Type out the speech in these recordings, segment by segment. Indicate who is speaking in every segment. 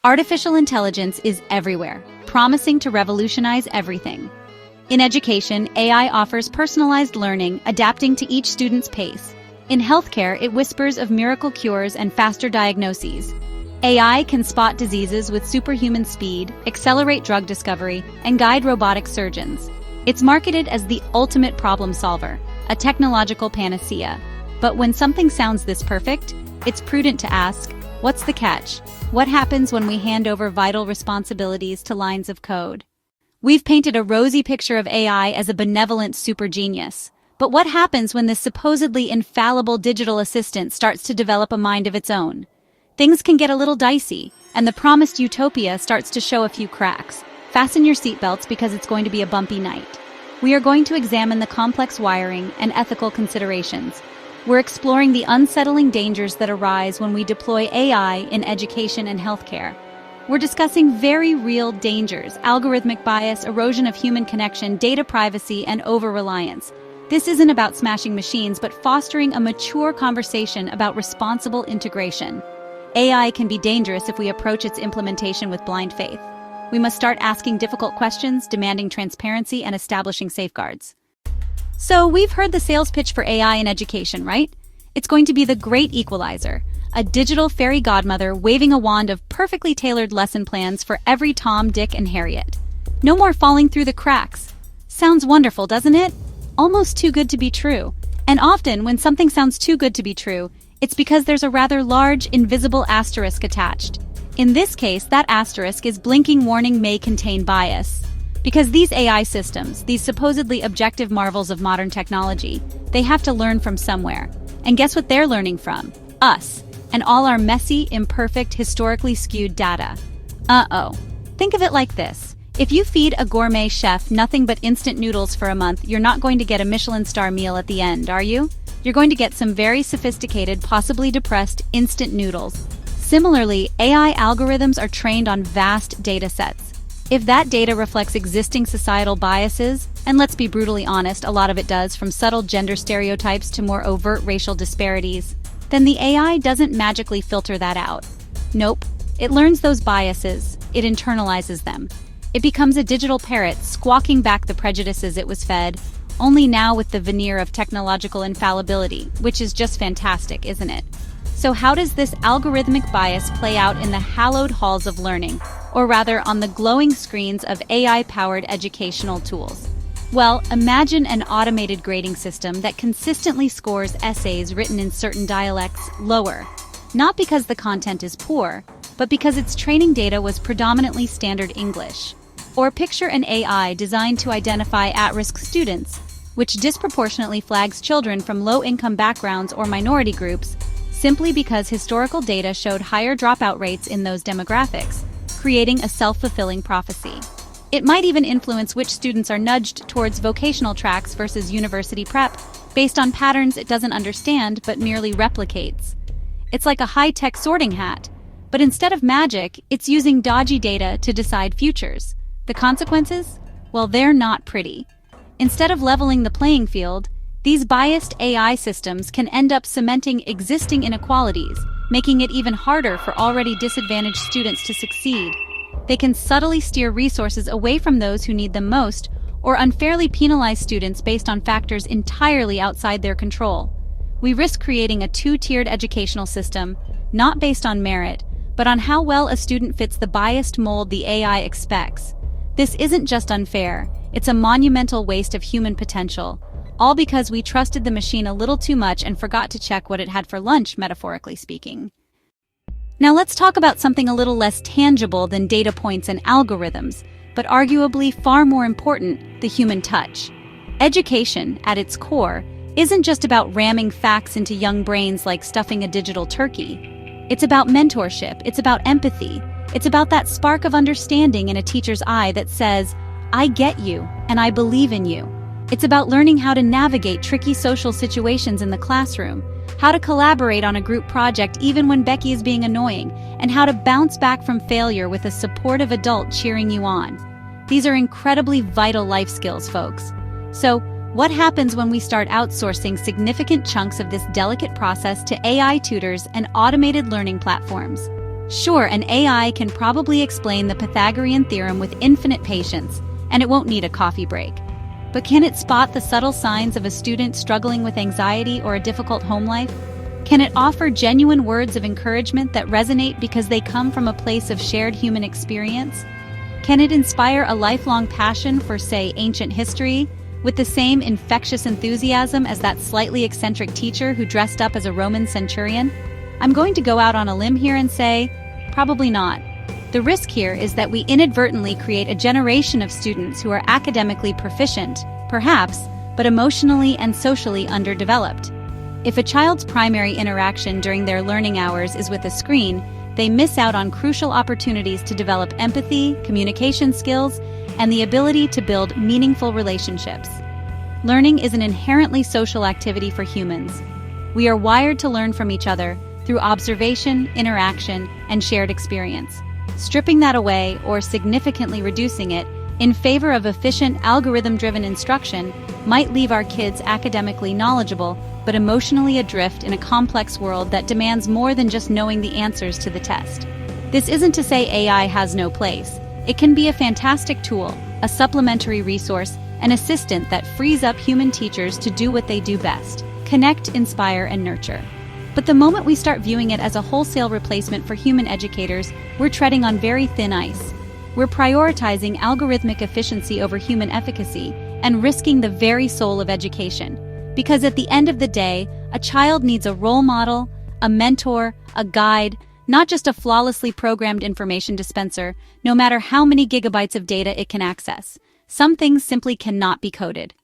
Speaker 1: Artificial intelligence is everywhere, promising to revolutionize everything. In education, AI offers personalized learning, adapting to each student's pace. In healthcare, it whispers of miracle cures and faster diagnoses. AI can spot diseases with superhuman speed, accelerate drug discovery, and guide robotic surgeons. It's marketed as the ultimate problem solver, a technological panacea. But when something sounds this perfect, it's prudent to ask, what's the catch? What happens when we hand over vital responsibilities to lines of code? We've painted a rosy picture of AI as a benevolent super genius. But what happens when this supposedly infallible digital assistant starts to develop a mind of its own? Things can get a little dicey, and the promised utopia starts to show a few cracks. Fasten your seatbelts because it's going to be a bumpy night. We are going to examine the complex wiring and ethical considerations. We're exploring the unsettling dangers that arise when we deploy AI in education and healthcare. We're discussing very real dangers: algorithmic bias, erosion of human connection, data privacy, and over-reliance. This isn't about smashing machines, but fostering a mature conversation about responsible integration. AI can be dangerous if we approach its implementation with blind faith. We must start asking difficult questions, demanding transparency, and establishing safeguards. So, we've heard the sales pitch for AI in education, right? It's going to be the great equalizer, a digital fairy godmother waving a wand of perfectly tailored lesson plans for every Tom, Dick, and Harriet. No more falling through the cracks. Sounds wonderful, doesn't it? Almost too good to be true. And often, when something sounds too good to be true, it's because there's a rather large, invisible asterisk attached. In this case, that asterisk is blinking warning may contain bias. Because these AI systems, these supposedly objective marvels of modern technology, they have to learn from somewhere. And guess what they're learning from? Us. And all our messy, imperfect, historically skewed data. Think of it like this. If you feed a gourmet chef nothing but instant noodles for a month, you're not going to get a Michelin star meal at the end, are you? You're going to get some very sophisticated, possibly depressed, instant noodles. Similarly, AI algorithms are trained on vast data sets. If that data reflects existing societal biases, and let's be brutally honest, a lot of it does, from subtle gender stereotypes to more overt racial disparities, then the AI doesn't magically filter that out. Nope, it learns those biases, it internalizes them. It becomes a digital parrot, squawking back the prejudices it was fed, only now with the veneer of technological infallibility, which is just fantastic, isn't it? So how does this algorithmic bias play out in the hallowed halls of learning, or rather on the glowing screens of AI-powered educational tools? Well, imagine an automated grading system that consistently scores essays written in certain dialects lower, not because the content is poor, but because its training data was predominantly standard English. Or picture an AI designed to identify at-risk students, which disproportionately flags children from low-income backgrounds or minority groups, simply because historical data showed higher dropout rates in those demographics, creating a self-fulfilling prophecy. It might even influence which students are nudged towards vocational tracks versus university prep, based on patterns it doesn't understand but merely replicates. It's like a high-tech sorting hat, but instead of magic, it's using dodgy data to decide futures. The consequences? Well, they're not pretty. Instead of leveling the playing field, these biased AI systems can end up cementing existing inequalities, making it even harder for already disadvantaged students to succeed. They can subtly steer resources away from those who need them most, or unfairly penalize students based on factors entirely outside their control. We risk creating a two-tiered educational system, not based on merit, but on how well a student fits the biased mold the AI expects. This isn't just unfair, it's a monumental waste of human potential, all because we trusted the machine a little too much and forgot to check what it had for lunch, metaphorically speaking. Now let's talk about something a little less tangible than data points and algorithms, but arguably far more important, the human touch. Education, at its core, isn't just about ramming facts into young brains like stuffing a digital turkey. It's about mentorship, it's about empathy, it's about that spark of understanding in a teacher's eye that says, I get you, and I believe in you. It's about learning how to navigate tricky social situations in the classroom, how to collaborate on a group project even when Becky is being annoying, and how to bounce back from failure with a supportive adult cheering you on. These are incredibly vital life skills, folks. So, what happens when we start outsourcing significant chunks of this delicate process to AI tutors and automated learning platforms? Sure, an AI can probably explain the Pythagorean theorem with infinite patience, and it won't need a coffee break. But can it spot the subtle signs of a student struggling with anxiety or a difficult home life? Can it offer genuine words of encouragement that resonate because they come from a place of shared human experience? Can it inspire a lifelong passion for, say, ancient history, with the same infectious enthusiasm as that slightly eccentric teacher who dressed up as a Roman centurion? I'm going to go out on a limb here and say, probably not. The risk here is that we inadvertently create a generation of students who are academically proficient, perhaps, but emotionally and socially underdeveloped. If a child's primary interaction during their learning hours is with a screen, they miss out on crucial opportunities to develop empathy, communication skills, and the ability to build meaningful relationships. Learning is an inherently social activity for humans. We are wired to learn from each other through observation, interaction, and shared experience. Stripping that away or significantly reducing it in favor of efficient, algorithm-driven instruction might leave our kids academically knowledgeable but emotionally adrift in a complex world that demands more than just knowing the answers to the test. This isn't to say AI has no place. It can be a fantastic tool, a supplementary resource, an assistant that frees up human teachers to do what they do best: connect, inspire, and nurture. But the moment we start viewing it as a wholesale replacement for human educators, we're treading on very thin ice. We're prioritizing algorithmic efficiency over human efficacy and risking the very soul of education. Because at the end of the day, a child needs a role model, a mentor, a guide, not just a flawlessly programmed information dispenser, no matter how many gigabytes of data it can access. Some things simply cannot be coded.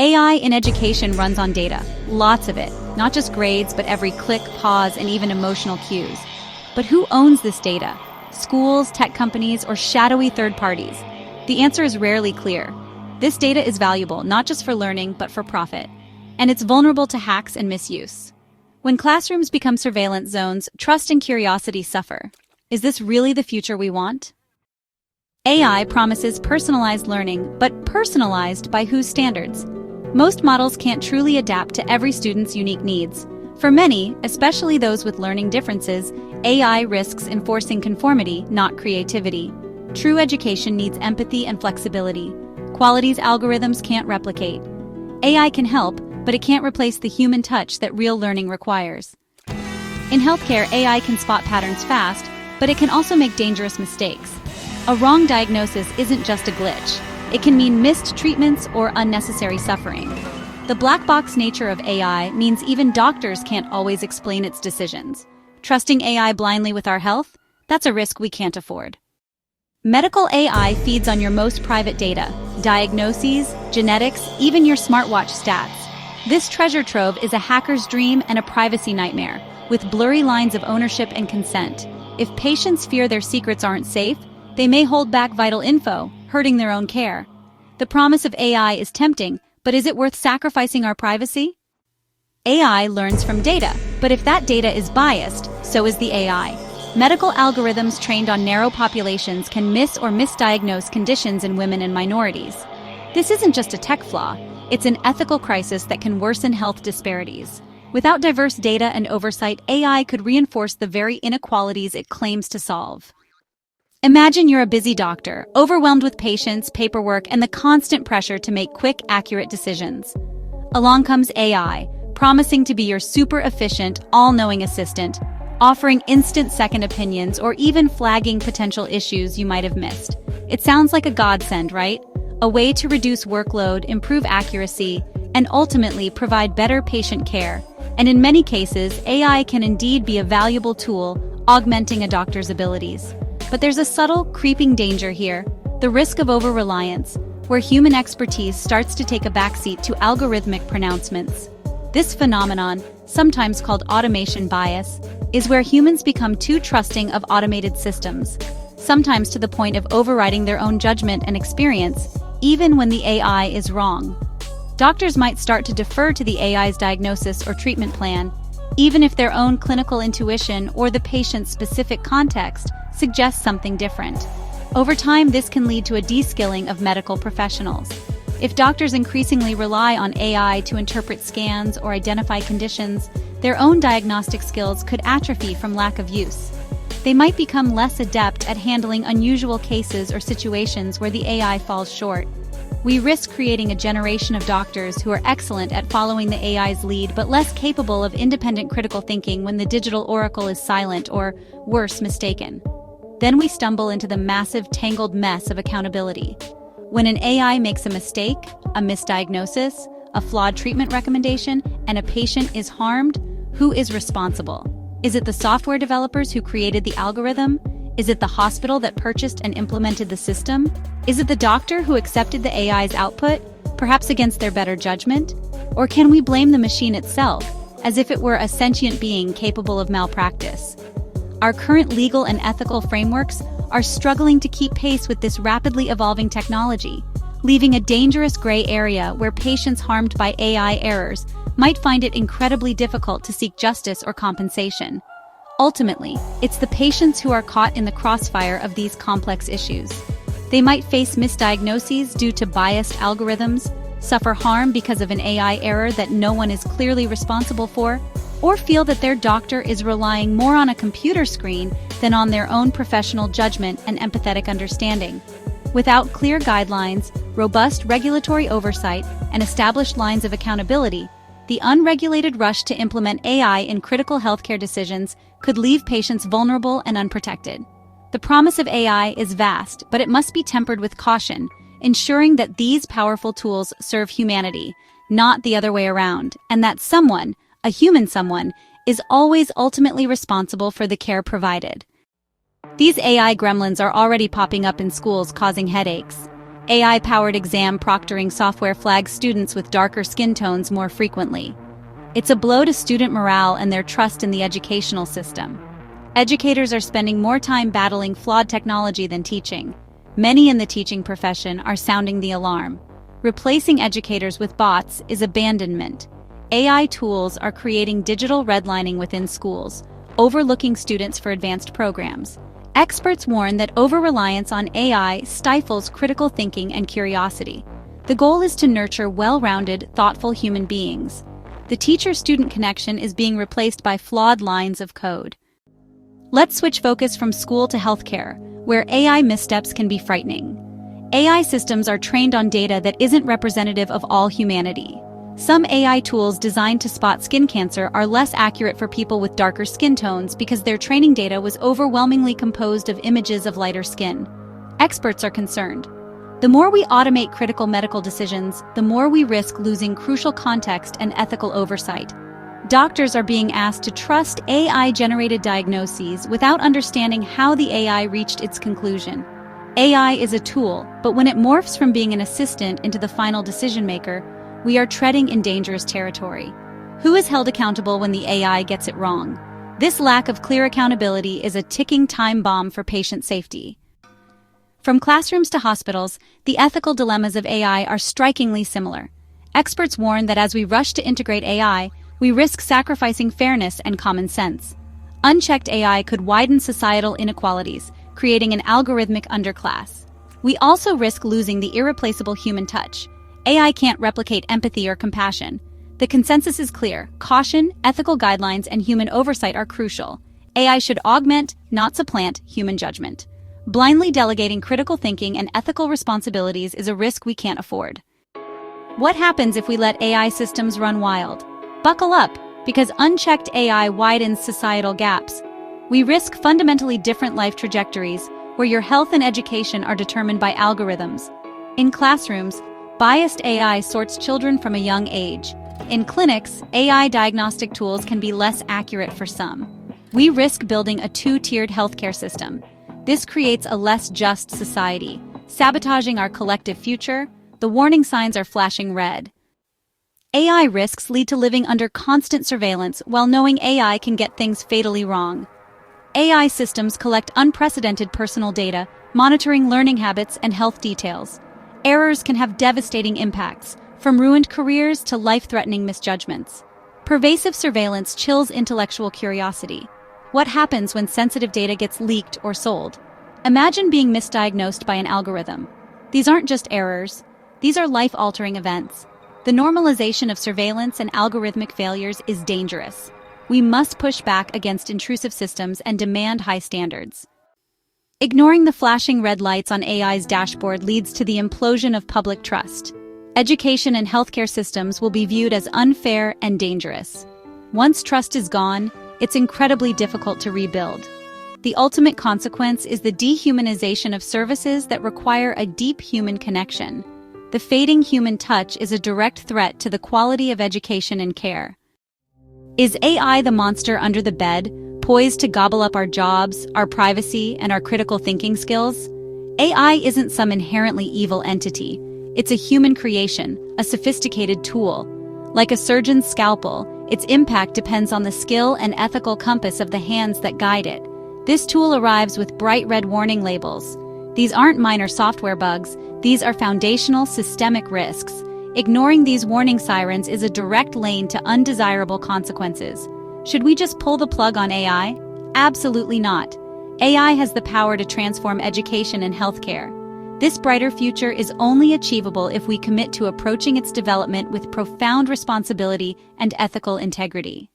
Speaker 1: AI in education runs on data, lots of it, not just grades, but every click, pause, and even emotional cues. But who owns this data? Schools, tech companies, or shadowy third parties? The answer is rarely clear. This data is valuable not just for learning, but for profit. And it's vulnerable to hacks and misuse. When classrooms become surveillance zones, trust and curiosity suffer. Is this really the future we want? AI promises personalized learning, but personalized by whose standards? Most models can't truly adapt to every student's unique needs. For many, especially those with learning differences, AI risks enforcing conformity, not creativity. True education needs empathy and flexibility, qualities algorithms can't replicate. AI can help, but it can't replace the human touch that real learning requires. In healthcare, AI can spot patterns fast, but it can also make dangerous mistakes. A wrong diagnosis isn't just a glitch. It can mean missed treatments or unnecessary suffering. The black box nature of AI means even doctors can't always explain its decisions. Trusting AI blindly with our health? That's a risk we can't afford. Medical AI feeds on your most private data, diagnoses, genetics, even your smartwatch stats. This treasure trove is a hacker's dream and a privacy nightmare, with blurry lines of ownership and consent. If patients fear their secrets aren't safe, they may hold back vital info, hurting their own care. The promise of AI is tempting, but is it worth sacrificing our privacy? AI learns from data, but if that data is biased, so is the AI. Medical algorithms trained on narrow populations can miss or misdiagnose conditions in women and minorities. This isn't just a tech flaw, it's an ethical crisis that can worsen health disparities. Without diverse data and oversight, AI could reinforce the very inequalities it claims to solve. Imagine you're a busy doctor, overwhelmed with patients, paperwork, and the constant pressure to make quick, accurate decisions. Along comes AI, promising to be your super efficient, all-knowing assistant, offering instant second opinions or even flagging potential issues you might have missed. It sounds like a godsend, right? A way to reduce workload, improve accuracy, and ultimately provide better patient care. And in many cases, AI can indeed be a valuable tool, augmenting a doctor's abilities. But there's a subtle, creeping danger here, the risk of over-reliance, where human expertise starts to take a backseat to algorithmic pronouncements. This phenomenon, sometimes called automation bias, is where humans become too trusting of automated systems, sometimes to the point of overriding their own judgment and experience, even when the AI is wrong. Doctors might start to defer to the AI's diagnosis or treatment plan, even if their own clinical intuition or the patient's specific context suggests something different. Over time, this can lead to a deskilling of medical professionals. If doctors increasingly rely on AI to interpret scans or identify conditions, their own diagnostic skills could atrophy from lack of use. they might become less adept at handling unusual cases or situations where the AI falls short. We risk creating a generation of doctors who are excellent at following the AI's lead but less capable of independent critical thinking when the digital oracle is silent or, worse, mistaken. Then we stumble into the massive, tangled mess of accountability. When an AI makes a mistake, a misdiagnosis, a flawed treatment recommendation, and a patient is harmed, who is responsible? Is it the software developers who created the algorithm? Is it the hospital that purchased and implemented the system? Is it the doctor who accepted the AI's output, perhaps against their better judgment? Or can we blame the machine itself, as if it were a sentient being capable of malpractice? Our current legal and ethical frameworks are struggling to keep pace with this rapidly evolving technology, leaving a dangerous gray area where patients harmed by AI errors might find it incredibly difficult to seek justice or compensation. Ultimately, it's the patients who are caught in the crossfire of these complex issues. They might face misdiagnoses due to biased algorithms, suffer harm because of an AI error that no one is clearly responsible for, or feel that their doctor is relying more on a computer screen than on their own professional judgment and empathetic understanding. Without clear guidelines, robust regulatory oversight, and established lines of accountability, the unregulated rush to implement AI in critical healthcare decisions could leave patients vulnerable and unprotected. The promise of AI is vast, but it must be tempered with caution, ensuring that these powerful tools serve humanity, not the other way around, and that someone, a human someone, is always ultimately responsible for the care provided. These AI gremlins are already popping up in schools, causing headaches. AI-powered exam proctoring software flags students with darker skin tones more frequently. It's a blow to student morale and their trust in the educational system. Educators are spending more time battling flawed technology than teaching. Many in the teaching profession are sounding the alarm. Replacing educators with bots is abandonment. AI tools are creating digital redlining within schools, overlooking students for advanced programs. Experts warn that over-reliance on AI stifles critical thinking and curiosity. The goal is to nurture well-rounded, thoughtful human beings. The teacher-student connection is being replaced by flawed lines of code. Let's switch focus from school to healthcare, where AI missteps can be frightening. AI systems are trained on data that isn't representative of all humanity. Some AI tools designed to spot skin cancer are less accurate for people with darker skin tones because their training data was overwhelmingly composed of images of lighter skin. Experts are concerned. The more we automate critical medical decisions, the more we risk losing crucial context and ethical oversight. Doctors are being asked to trust AI-generated diagnoses without understanding how the AI reached its conclusion. AI is a tool, but when it morphs from being an assistant into the final decision-maker, we are treading in dangerous territory. Who is held accountable when the AI gets it wrong? This lack of clear accountability is a ticking time bomb for patient safety. From classrooms to hospitals, the ethical dilemmas of AI are strikingly similar. Experts warn that as we rush to integrate AI, we risk sacrificing fairness and common sense. Unchecked AI could widen societal inequalities, creating an algorithmic underclass. We also risk losing the irreplaceable human touch. AI can't replicate empathy or compassion. The consensus is clear: caution, ethical guidelines, and human oversight are crucial. AI should augment, not supplant, human judgment. Blindly delegating critical thinking and ethical responsibilities is a risk we can't afford. What happens if we let AI systems run wild? Buckle up, because unchecked AI widens societal gaps. We risk fundamentally different life trajectories, where your health and education are determined by algorithms. In classrooms, biased AI sorts children from a young age. In clinics, AI diagnostic tools can be less accurate for some. We risk building a two-tiered healthcare system. This creates a less just society, sabotaging our collective future. The warning signs are flashing red. AI risks lead to living under constant surveillance while knowing AI can get things fatally wrong. AI systems collect unprecedented personal data, monitoring learning habits and health details. Errors can have devastating impacts, from ruined careers to life-threatening misjudgments. Pervasive surveillance chills intellectual curiosity. What happens when sensitive data gets leaked or sold? Imagine being misdiagnosed by an algorithm. These aren't just errors. These are life-altering events. The normalization of surveillance and algorithmic failures is dangerous. We must push back against intrusive systems and demand high standards. Ignoring the flashing red lights on AI's dashboard leads to the implosion of public trust. Education and healthcare systems will be viewed as unfair and dangerous. Once trust is gone, it's incredibly difficult to rebuild. The ultimate consequence is the dehumanization of services that require a deep human connection. The fading human touch is a direct threat to the quality of education and care. Is AI the monster under the bed, poised to gobble up our jobs, our privacy, and our critical thinking skills? AI isn't some inherently evil entity. It's a human creation, a sophisticated tool. Like a surgeon's scalpel, its impact depends on the skill and ethical compass of the hands that guide it. This tool arrives with bright red warning labels. These aren't minor software bugs, these are foundational systemic risks. Ignoring these warning sirens is a direct lane to undesirable consequences. Should we just pull the plug on AI? Absolutely not. AI has the power to transform education and healthcare. This brighter future is only achievable if we commit to approaching its development with profound responsibility and ethical integrity.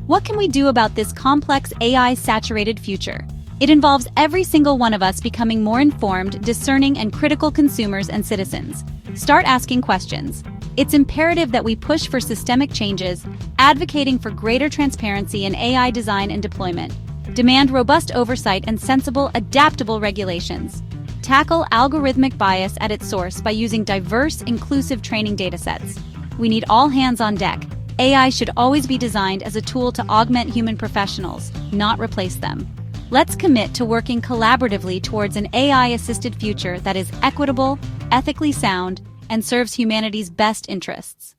Speaker 1: What can we do about this complex AI-saturated future? It involves every single one of us becoming more informed, discerning, and critical consumers and citizens. Start asking questions. It's imperative that we push for systemic changes, advocating for greater transparency in AI design and deployment. Demand robust oversight and sensible, adaptable regulations. Tackle algorithmic bias at its source by using diverse, inclusive training datasets. We need all hands on deck. AI should always be designed as a tool to augment human professionals, not replace them. Let's commit to working collaboratively towards an AI-assisted future that is equitable, ethically sound, and serves humanity's best interests.